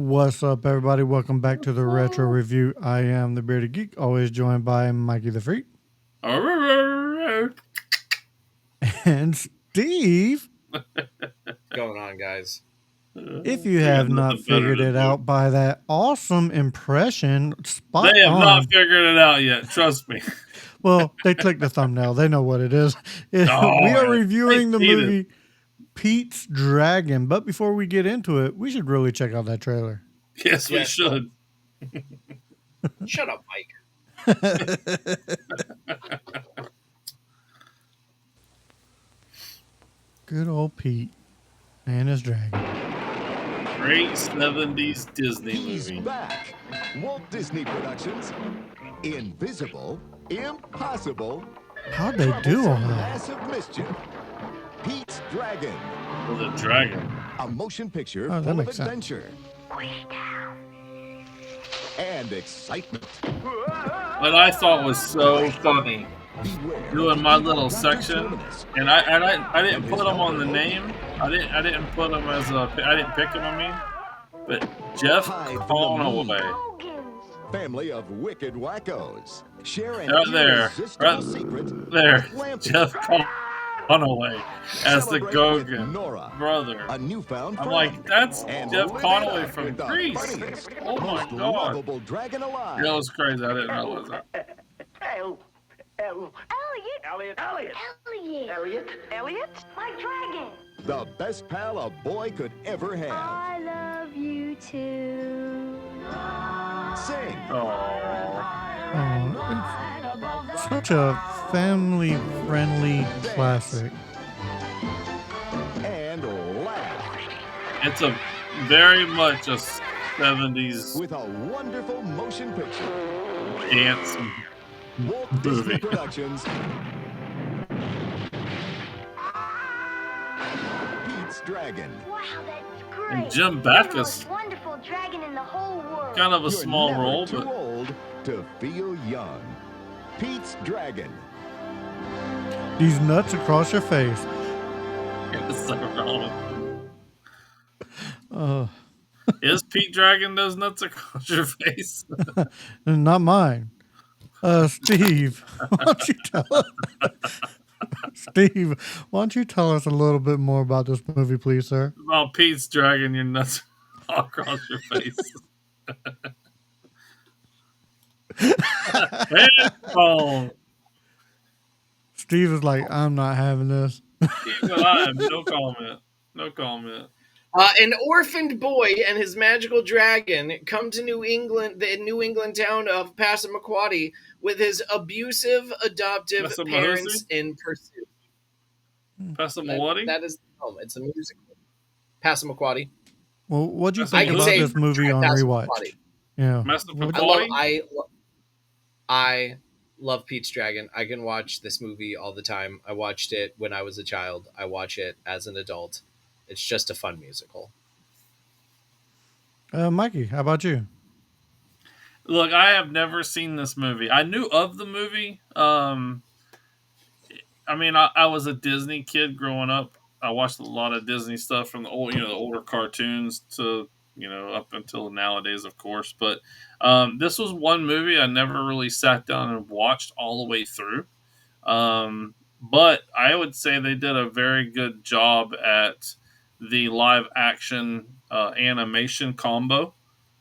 What's up, everybody? Welcome back to the Retro Review. I am the Bearded Geek, always joined by Mikey the Freak and Steve. What's going on, guys? If you have not figured it out by that awesome impression, spot They have on. not figured it out yet. Trust me. Well, they clicked the thumbnail. They know what it is. We are reviewing the movie Pete's Dragon. But before we get into it, we should really check out that trailer. Yes, we should. Shut up, Mike. Good old Pete and his dragon. Great 70s Disney He's movie. back. Walt Disney Productions. Invisible, impossible. How'd they do all that? Massive mischief. Pete's Dragon. With a dragon. A motion picture that full of makes sense. adventure. And excitement. What I thought was so funny, Beware doing my little Dr. section, Terminus. and I didn't put them on the name. I didn't put them as I didn't pick them. I mean, but Jeff Conaway. Family of wicked wackos. Share an Right there, irresistible right secret there, of lamp- Jeff Conaway as the Celebrate with Gogan Nora, brother. a newfound I'm friend. like, that's And Jeff live it Conaway up from with the Grease. funniest, Oh my most God. lovable dragon alive. That was crazy. I didn't realize that. Elliot, my dragon. The best pal a boy could ever have. I love you too. Sing. It's such a family-friendly classic. And laugh It's a very much a 70s with a wonderful motion picture. dance. Walt Movie. Disney Productions. Pete's Dragon. Wow, that's great. And Jim You're the Backus, most wonderful dragon in the whole world. kind of a You're small never role, too but old to feel young. Pete's Dragon. These nuts across your face. it's so relevant. Uh, Is Pete Dragon those nuts across your face? not mine. Steve, why don't you tell us? Steve, why don't you tell us a little bit more about this movie, please, sir? About Pete's Dragon, your nuts all across your face. Headphone. Steve is like, I'm not having this. I have no comment. No comment. An orphaned boy and his magical dragon come to New England, the New England town of Passamaquoddy, with his abusive adoptive parents in pursuit. Passamaquoddy? That is the film. It's a musical. Passamaquoddy. Well, what'd you I think can about say this movie on rewatch? Passamaquoddy. Yeah. I love Pete's Dragon. I can watch this movie all the time. I watched it when I was a child. I watch it as an adult. It's just a fun musical. Mikey, how about you? Look, I have never seen this movie. I knew of the movie. I mean, I was a Disney kid growing up. I watched a lot of Disney stuff from the old, the older cartoons to, up until nowadays, of course. But this was one movie I never really sat down and watched all the way through. But I would say they did a very good job at the live action animation combo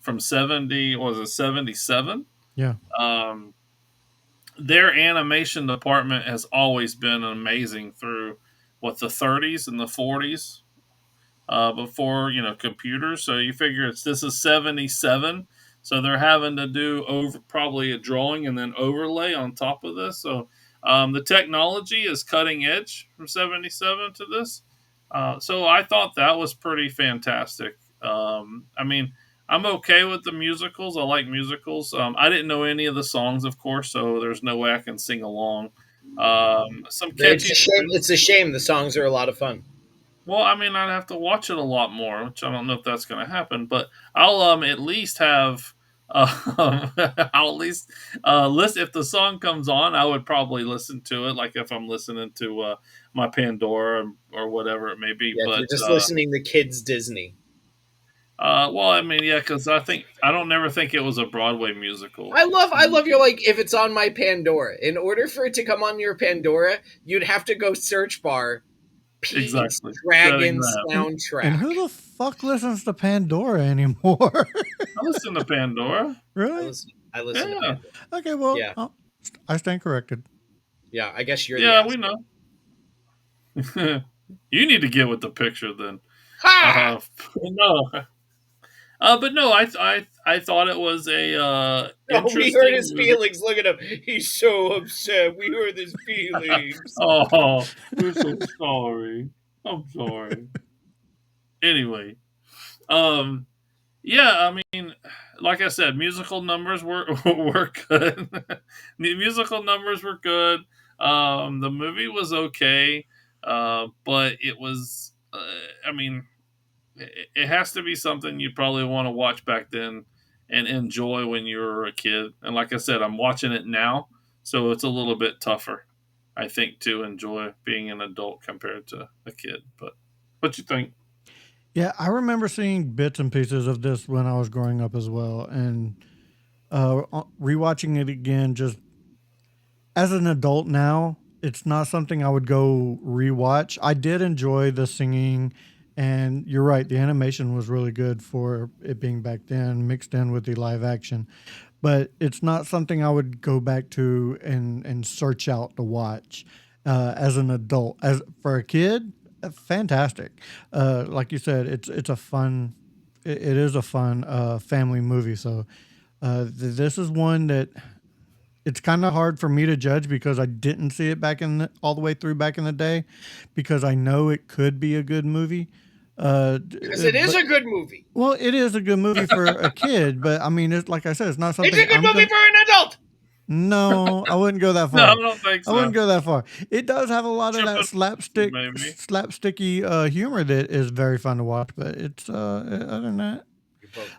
from 77? Yeah. Their animation department has always been amazing through the 30s and the 40s before computers. So you figure this is 77, so they're having to do probably a drawing and then overlay on top of this. So the technology is cutting edge from 77 to this. So I thought that was pretty fantastic. I mean, I'm okay with the musicals. I like musicals. I didn't know any of the songs, of course, so there's no way I can sing along. Some catchy. It's a shame. The songs are a lot of fun. Well, I mean, I'd have to watch it a lot more, which I don't know if that's going to happen. But I'll at least have. I'll at least listen. If the song comes on, I would probably listen to it. Like if I'm listening to my Pandora or whatever it may be. Yeah, but if you're just listening to kids Disney. Well, I mean, yeah, because I don't never think it was a Broadway musical. I love your like if it's on my Pandora. In order for it to come on your Pandora, you'd have to go search bar Pete's Exactly. Setting Dragon that. soundtrack. And who the fuck listens to Pandora anymore? I listen to Pandora. Really? I listen to Yeah. Pandora. Okay, well, Yeah. I stand corrected. Yeah, I guess you're the Yeah, we asshole. know. You need to get with the picture then. Ha! No. But no, I thought it was a Oh, interesting we hurt his movie. feelings. Look at him. He's so upset. We hurt his feelings. Oh, we're so sorry. I'm sorry. Anyway, um, yeah, I mean, like I said, musical numbers were were good. The musical numbers were good. The movie was okay, but it was. I mean, it has to be something you probably want to watch back then and enjoy when you were a kid. And like I said, I'm watching it now, so it's a little bit tougher, I think, to enjoy being an adult compared to a kid. But what you think? Yeah, I remember seeing bits and pieces of this when I was growing up as well, and rewatching it again just as an adult now. It's not something I would go rewatch. I did enjoy the singing, and you're right, the animation was really good for it being back then, mixed in with the live action. But it's not something I would go back to and search out to watch as an adult. As for a kid, fantastic. Like you said, it's a fun. It is a fun family movie. So this is one that it's kind of hard for me to judge because I didn't see it all the way through back in the day, because I know it could be a good movie. Because it is a good movie. Well, it is a good movie for a kid, but I mean, it's like I said, it's not something. It's a good movie for an adult. No, I wouldn't go that No, far. I don't think so. I wouldn't go that far. It does have a lot of that Maybe. slapsticky humor that is very fun to watch, but it's other than that, You're both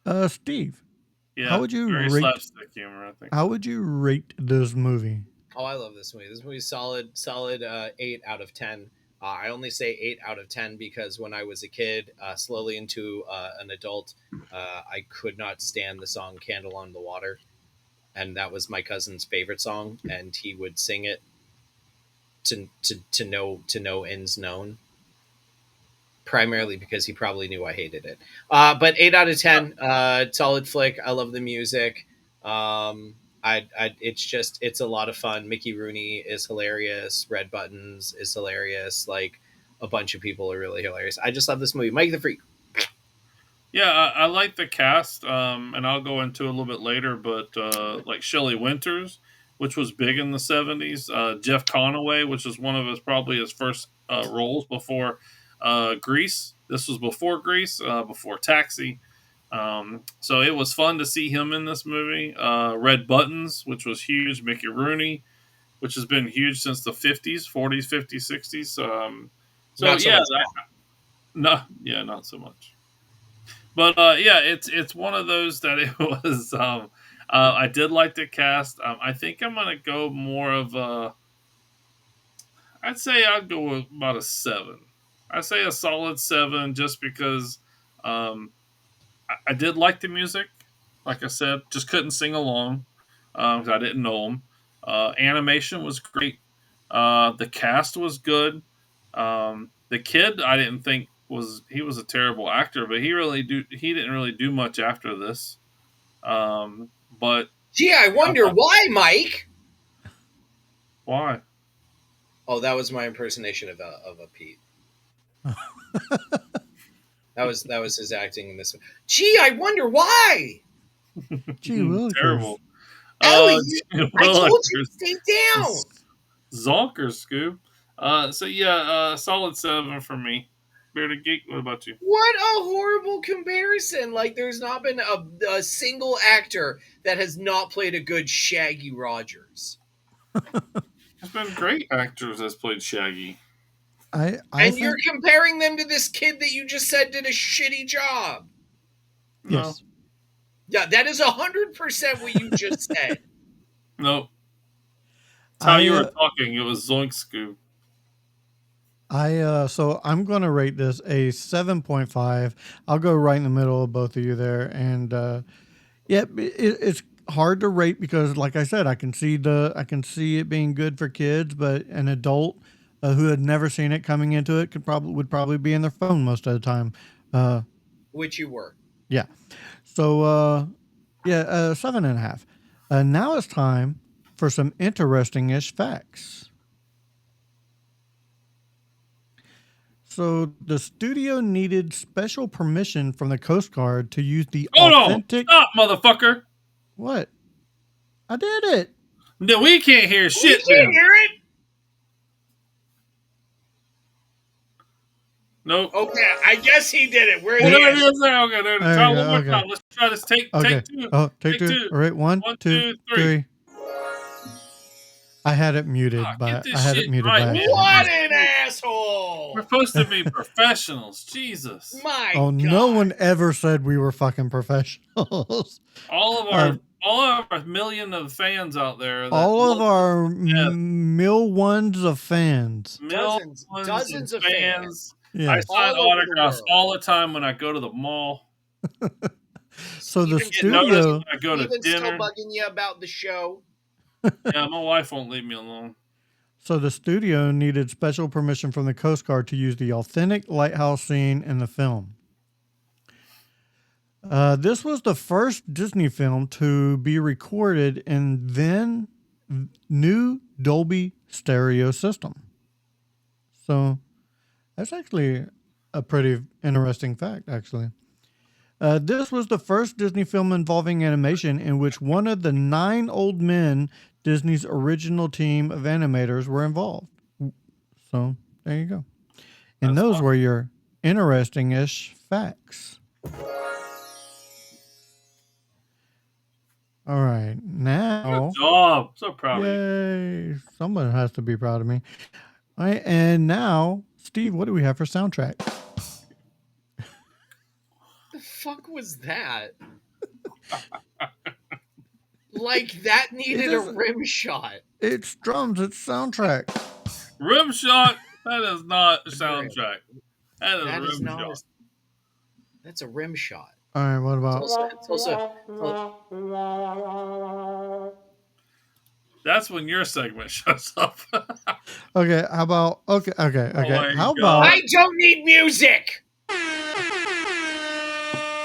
wrong. Steve, Yeah, how would you very rate? slapstick humor, I think. How would you rate this movie? Oh, I love this movie. This movie's solid 8 out of 10. I only say 8 out of 10 because when I was a kid, slowly into an adult, I could not stand the song Candle on the Water. And that was my cousin's favorite song. And he would sing it to no ends known. Primarily because he probably knew I hated it. But 8 out of 10, solid flick. I love the music. It's a lot of fun. Mickey Rooney is hilarious. Red Buttons is hilarious. Like a bunch of people are really hilarious. I just love this movie. Mike the Freak. Yeah, I like the cast, and I'll go into it a little bit later, but like Shelley Winters, which was big in the 70s, Jeff Conaway, which is one of probably his first roles before Grease. This was before Grease, before Taxi. So it was fun to see him in this movie. Red Buttons, which was huge. Mickey Rooney, which has been huge since the 50s, 40s, 50s, 60s. Not so much no, yeah, not so much. But yeah, it's one of those that it was. I did like the cast. I think I'm gonna go more of a. I'd say I'd go with about a 7. I'd say a solid 7, just because I did like the music. Like I said, just couldn't sing along because I didn't know them. Animation was great. The cast was good. The kid, I didn't think he was a terrible actor, but he didn't really do much after this. But Gee, I wonder why, Mike. Why? Oh, that was my impersonation of a Pete. that was his acting in this one. Gee, I wonder why. Gee, Willikers. Terrible. Ellie, I told you to stay down. Zonker, Scoop. So yeah, solid 7 for me. Bearded Geek, what about you? What a horrible comparison! Like, there's not been a single actor that has not played a good Shaggy Rogers. There's been great actors that's played Shaggy. You're comparing them to this kid that you just said did a shitty job. Yes. No. Yeah, that is 100% what you just said. Nope. That's how you were talking. It was Zoink Scoop. So I'm going to rate this a 7.5. I'll go right in the middle of both of you there, and it's hard to rate because, like I said, I can see it being good for kids, but an adult who had never seen it coming into it would probably be in their phone most of the time. Which you were. Yeah. So 7.5. Now it's time for some interesting-ish facts. So the studio needed special permission from the Coast Guard to use the authentic. Stop, motherfucker! What? I did it. No, we can't hear shit. We can't hear it. Nope. Okay, I guess he did it. Where Whatever it it is there. Okay, there. Try one more time. Let's try this. Take two. Oh, take two. All right, one, two, three. I had it muted, but I had it muted by accident. What an asshole! We're supposed to be professionals. Jesus. My God. No one ever said we were fucking professionals. All of our million of fans out there. All of our ones of fans. Dozens of fans. Yeah. I sign autographs all the time when I go to the mall. So the studio. I go to dinner. Still bugging you about the show. Yeah, my wife won't leave me alone. So the studio needed special permission from the Coast Guard to use the authentic lighthouse scene in the film. This was the first Disney film to be recorded in then new Dolby stereo system. So that's actually a pretty interesting fact, actually. This was the first Disney film involving animation in which one of the 9 old men Disney's original team of animators were involved. So there you go. And those were your interesting-ish facts. All right, now. Good job. So proud of you. Yay. Someone has to be proud of me. All right, and now, Steve, what do we have for soundtrack? The fuck was that? Like that needed a rim shot. It's drums. It's soundtrack. Rim shot? That is not a soundtrack. That is a rim shot. That's a rim shot. All right, what about? It's also that's when your segment shows up. Okay, how about? Okay. How about? I don't need music.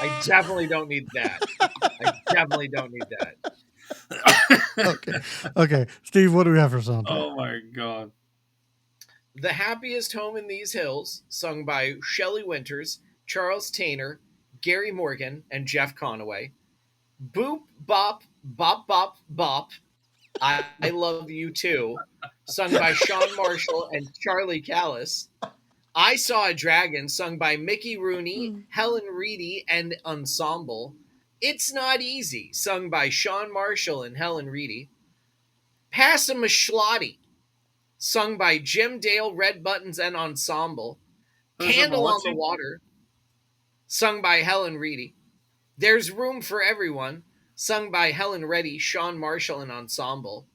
I definitely don't need that. Okay. Steve, what do we have for soundtrack? Oh my God. The Happiest Home in These Hills, sung by Shelley Winters, Charles Tainer, Gary Morgan, and Jeff Conaway. Boop, Bop, Bop, Bop, Bop, I Love You Too, sung by Sean Marshall and Charlie Callis. I Saw a Dragon, sung by Mickey Rooney, Helen Reedy, and Ensemble. It's Not Easy, sung by Sean Marshall and Helen Reedy. Passamaquoddy, sung by Jim Dale, Red Buttons, and Ensemble. Candle on the Water, sung by Helen Reedy. There's Room for Everyone, sung by Helen Reddy, Sean Marshall, and Ensemble.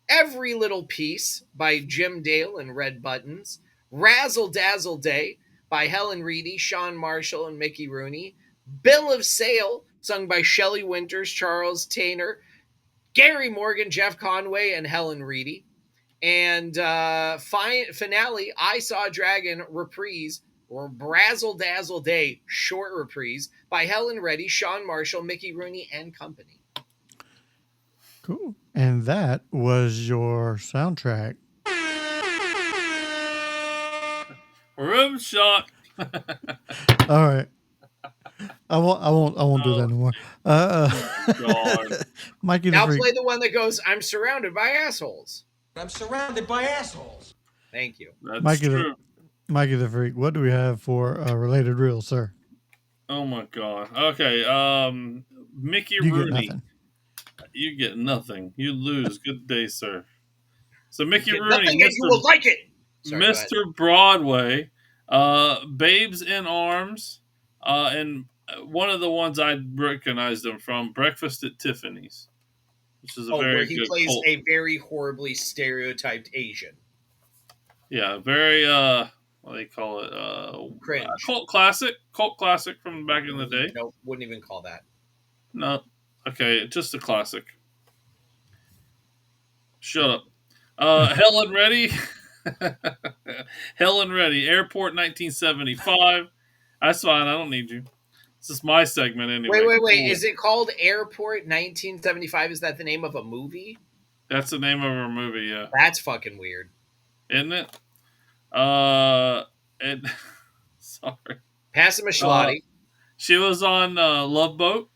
Every Little Piece by Jim Dale and Red Buttons. Razzle Dazzle Day by Helen Reedy, Sean Marshall, and Mickey Rooney. Bill of Sale, sung by Shelley Winters, Charles Tainer, Gary Morgan, Jeff Conway, and Helen Reedy. And finale, I Saw a Dragon reprise, or Brazzle Dazzle Day short reprise by Helen Reddy, Sean Marshall, Mickey Rooney, and company. Cool. And that was your soundtrack. Rim shot. All right. I won't do that anymore. Mikey the now Freak. Play the one that goes, I'm surrounded by assholes. I'm surrounded by assholes. Thank you. That's true. Mikey the Freak, what do we have for related reels, sir? Oh my God. Okay. Mickey Rooney. You get nothing. You lose. Good day, sir. So Mickey Rooney. Nothing, and you will like it. Sorry, Mr. Broadway, Babes in Arms, and one of the ones I recognized him from, Breakfast at Tiffany's, which is a very where he good plays cult. a very horribly stereotyped Asian. Yeah, very what do they call it? Cringe. Cult classic from back in the day. Nope, wouldn't even call that. No, okay, just a classic. Shut up. Helen Reddy. Helen Reddy, Airport 1975. That's fine. I don't need you. This is my segment anyway. Wait. Is it called Airport 1975? Is that the name of a movie? That's the name of her movie, yeah. That's fucking weird. Isn't it? Sorry. Passamaquoddy. She was on Love Boat,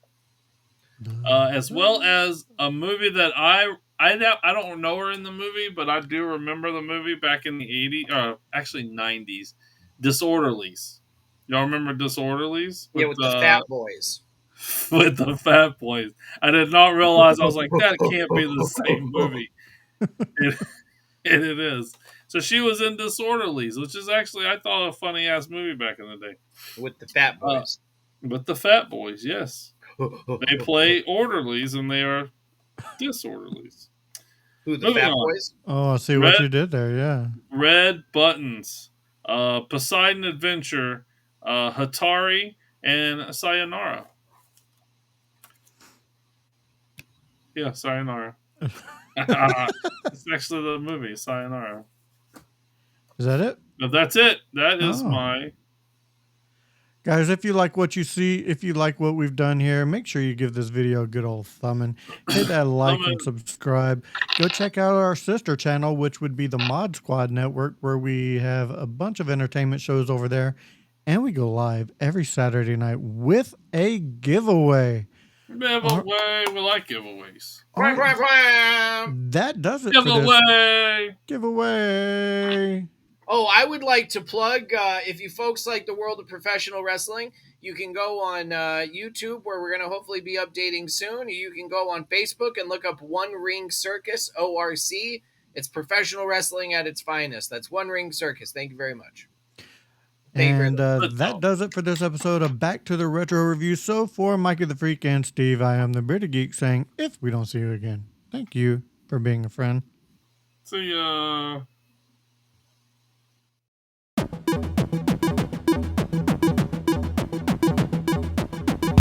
as well as a movie that I don't know her in the movie, but I do remember the movie back in the 80s, actually 90s. Disorderlies. Y'all remember Disorderlies? With the Fat Boys. With the Fat Boys. I did not realize. I was like, that can't be the same movie. And it is. So she was in Disorderlies, which is actually, I thought, a funny ass movie back in the day. With the Fat Boys. With the Fat Boys, yes. They play orderlies and they are disorderlies. Who, the Fat Boys? Oh, I see what you did there, yeah. Red Buttons, Poseidon Adventure, Hatari, and Sayonara. Yeah, Sayonara. It's actually the movie, Sayonara. Is that it? But that's it. That is my... Guys, if you like what you see, if you like what we've done here, make sure you give this video a good old thumbing. Hit that like and subscribe. Go check out our sister channel, which would be the Mod Squad Network, where we have a bunch of entertainment shows over there. And we go live every Saturday night with a giveaway. Giveaway. We like giveaways. That does it Giveaway. Giveaway. Oh, I would like to plug, if you folks like the world of professional wrestling, you can go on YouTube, where we're going to hopefully be updating soon. You can go on Facebook and look up One Ring Circus, ORC. It's professional wrestling at its finest. That's One Ring Circus. Thank you very much. And that does it for this episode of Back to the Retro Review. So for Mikey the Freak and Steve, I am the Brita Geek saying, if we don't see you again, thank you for being a friend. See ya.